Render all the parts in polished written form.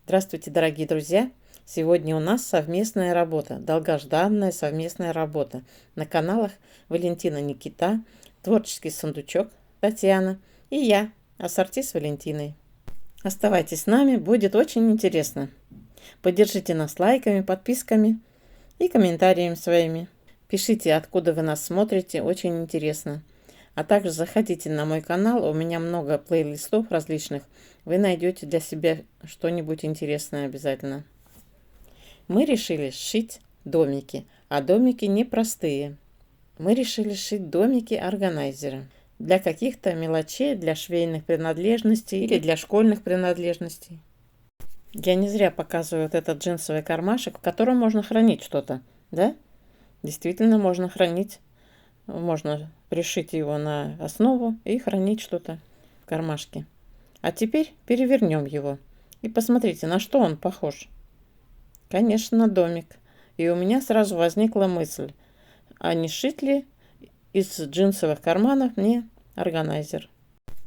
Здравствуйте, дорогие друзья! Сегодня у нас совместная работа, долгожданная совместная работа на каналах Валентина Никита, Творческий сундучок Татьяна и я, ассорти с Валентиной. Оставайтесь с нами, будет очень интересно. Поддержите нас лайками, подписками и комментариями своими. Пишите, откуда вы нас смотрите, очень интересно. А также заходите на мой канал, у меня много плейлистов различных. Вы найдете для себя что-нибудь интересное обязательно. Мы решили сшить домики, а домики непростые. Мы решили сшить домики-органайзеры. Для каких-то мелочей, для швейных принадлежностей или для школьных принадлежностей. Я не зря показываю вот этот джинсовый кармашек, в котором можно хранить что-то, да? Действительно можно хранить. Можно пришить его на основу и хранить что-то в кармашке. А теперь перевернем его. И посмотрите, на что он похож. Конечно, на домик. И у меня сразу возникла мысль, а не сшить ли из джинсовых карманов мне органайзер?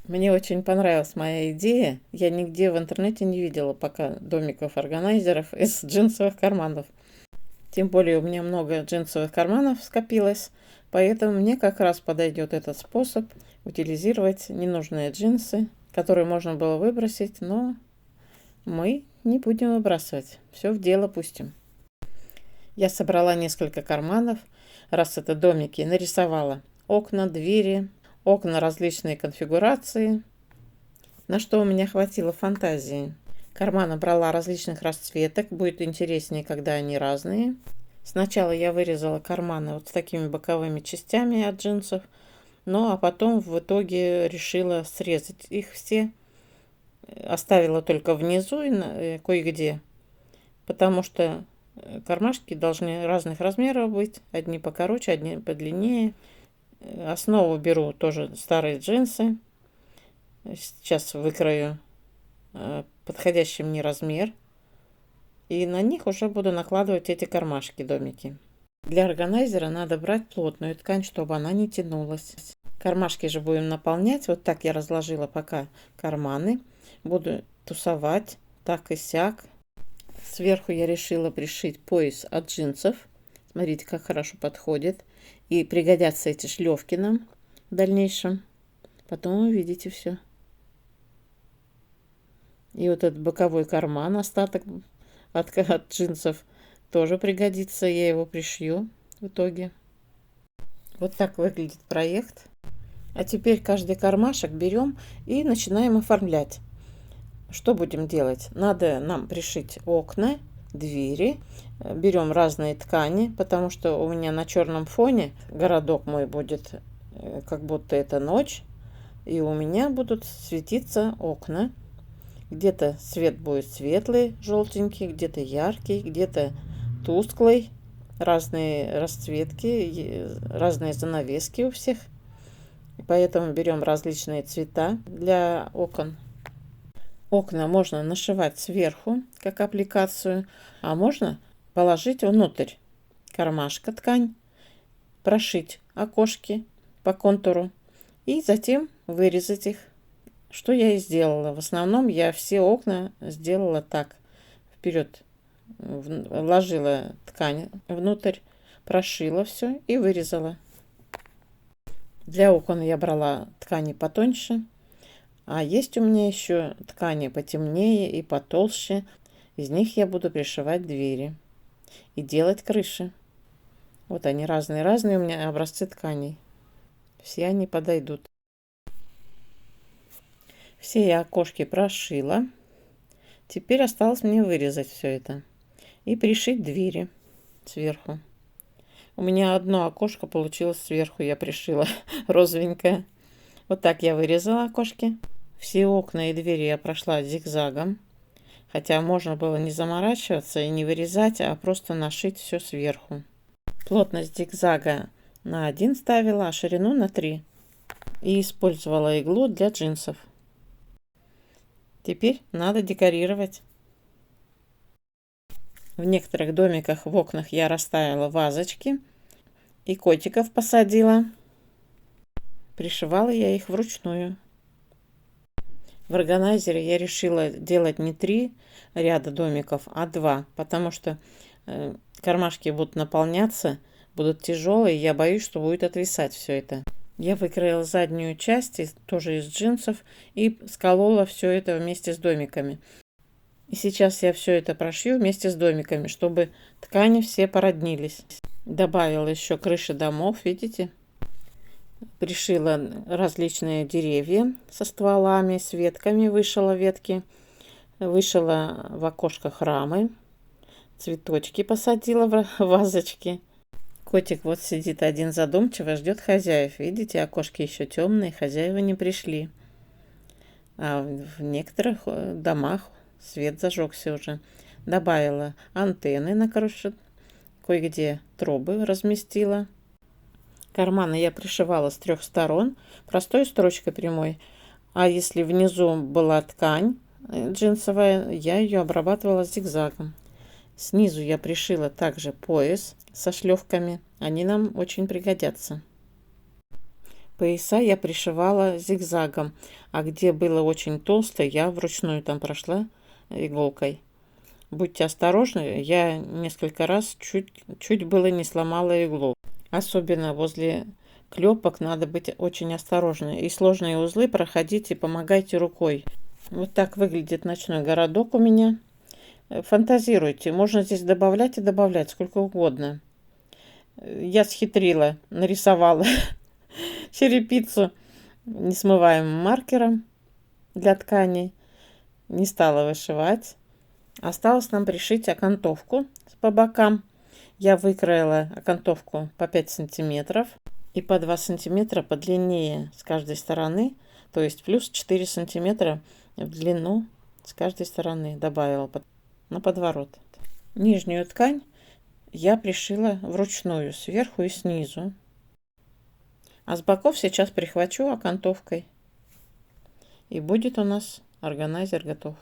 Мне очень понравилась моя идея. Я нигде в интернете не видела пока домиков-органайзеров из джинсовых карманов. Тем более у меня много джинсовых карманов скопилось, поэтому мне как раз подойдет этот способ утилизировать ненужные джинсы, которые можно было выбросить, но мы не будем выбрасывать. Все в дело пустим. Я собрала несколько карманов, раз это домики, нарисовала окна, двери, окна различной конфигурации, на что у меня хватило фантазии. Карманы брала различных расцветок, будет интереснее, когда они разные. Сначала я вырезала карманы вот с такими боковыми частями от джинсов, ну а потом в итоге решила срезать их все. Оставила только внизу и кое-где, потому что кармашки должны разных размеров быть, одни покороче, одни подлиннее. Основу беру тоже старые джинсы. Сейчас выкрою подходящий мне размер. И на них уже буду накладывать эти кармашки-домики. Для органайзера надо брать плотную ткань, чтобы она не тянулась. Кармашки же будем наполнять. Вот так я разложила пока карманы. Буду тусовать так и сяк. Сверху я решила пришить пояс от джинсов. Смотрите, как хорошо подходит. И пригодятся эти шлёвки нам в дальнейшем. Потом увидите все. И вот этот боковой карман, остаток от джинсов, тоже пригодится. Я его пришью в итоге. Вот так выглядит проект. А теперь каждый кармашек берем и начинаем оформлять. Что будем делать? Надо нам пришить окна, двери. Берем разные ткани, потому что у меня на черном фоне городок мой будет, как будто это ночь. И у меня будут светиться окна. Где-то свет будет светлый, желтенький, где-то яркий, где-то тусклый. Разные расцветки, разные занавески у всех. Поэтому берем различные цвета для окон. Окна можно нашивать сверху, как аппликацию, а можно положить внутрь кармашка ткань, прошить окошки по контуру и затем вырезать их. Что я и сделала. В основном я все окна сделала так. Вперед вложила ткань внутрь, прошила все и вырезала. Для окон я брала ткани потоньше. А есть у меня еще ткани потемнее и потолще. Из них я буду пришивать двери и делать крыши. Вот они разные-разные у меня образцы тканей. Все они подойдут. Все я окошки прошила. Теперь осталось мне вырезать все это и пришить двери сверху. У меня одно окошко получилось сверху, я пришила розовенькое. Вот так я вырезала окошки. Все окна и двери я прошла зигзагом. Хотя можно было не заморачиваться и не вырезать, а просто нашить все сверху. Плотность зигзага на 1 ставила, а ширину на 3. И использовала иглу для джинсов. Теперь надо декорировать. В некоторых домиках в окнах я расставила вазочки и котиков посадила. Пришивала я их вручную. В органайзере я решила делать не 3 ряда домиков, а 2, потому что кармашки будут наполняться, будут тяжелые, я боюсь, что будет отвисать все это. Я выкроила заднюю часть, тоже из джинсов, и сколола все это вместе с домиками. И сейчас я все это прошью вместе с домиками, чтобы ткани все породнились. Добавила еще крыши домов, видите? Пришила различные деревья со стволами, с ветками, вышила ветки. Вышила в окошках рамы. Цветочки посадила в вазочки. Котик вот сидит один задумчиво, ждет хозяев. Видите, окошки еще темные, хозяева не пришли. А в некоторых домах свет зажегся уже. Добавила антенны на крыше. Кое-где трубы разместила. Карманы я пришивала с 3 сторон. Простой строчкой прямой. А если внизу была ткань джинсовая, я ее обрабатывала зигзагом. Снизу я пришила также пояс со шлевками. Они нам очень пригодятся. Пояса я пришивала зигзагом, а где было очень толсто, я вручную там прошла иголкой. Будьте осторожны, я несколько раз чуть было не сломала иглу. Особенно возле клепок надо быть очень осторожны. И сложные узлы проходите, помогайте рукой. Вот так выглядит ночной городок у меня. Фантазируйте, можно здесь добавлять и добавлять сколько угодно. Я схитрила, нарисовала черепицу несмываемым маркером для тканей. Не стала вышивать. Осталось нам пришить окантовку по бокам. Я выкроила окантовку по 5 сантиметров и по 2 сантиметра подлиннее с каждой стороны. То есть плюс 4 сантиметра в длину с каждой стороны добавила на подворот. Нижнюю ткань я пришила вручную сверху и снизу. А с боков сейчас прихвачу окантовкой. И будет у нас органайзер готов.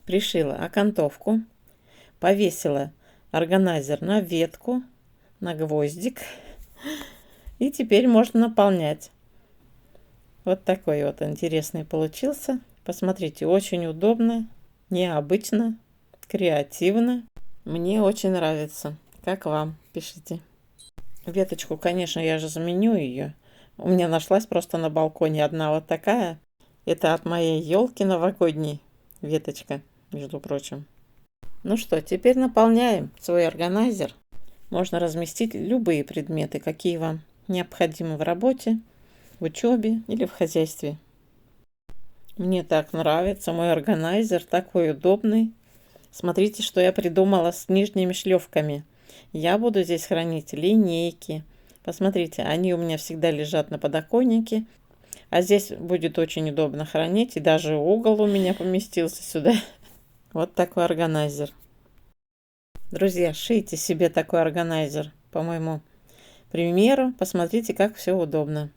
Пришила окантовку. Повесила органайзер на ветку, на гвоздик. И теперь можно наполнять. Вот такой вот интересный получился. Посмотрите, очень удобно, необычно, креативно. Мне очень нравится. Как вам? Пишите. Веточку, конечно, я же заменю ее. У меня нашлась просто на балконе одна вот такая. Это от моей елки новогодней веточка, между прочим. Ну что, теперь наполняем свой органайзер. Можно разместить любые предметы, какие вам необходимы в работе, в учебе или в хозяйстве. Мне так нравится мой органайзер, такой удобный. Смотрите, что я придумала с нижними шлевками. Я буду здесь хранить линейки. Посмотрите, они у меня всегда лежат на подоконнике. А здесь будет очень удобно хранить. И даже угол у меня поместился сюда. Вот такой органайзер. Друзья, шейте себе такой органайзер, по моему примеру. Посмотрите, как все удобно.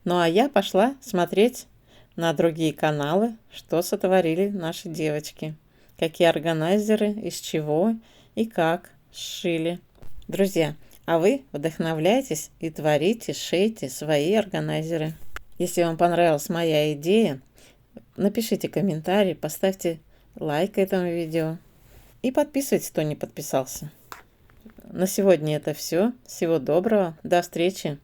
Ну а я пошла смотреть на другие каналы, что сотворили наши девочки. Какие органайзеры, из чего и как сшили. Друзья, а вы вдохновляйтесь и творите, шейте свои органайзеры. Если вам понравилась моя идея, напишите комментарий, поставьте лайк этому видео и подписывайтесь, кто не подписался. На сегодня это все. Всего доброго. До встречи.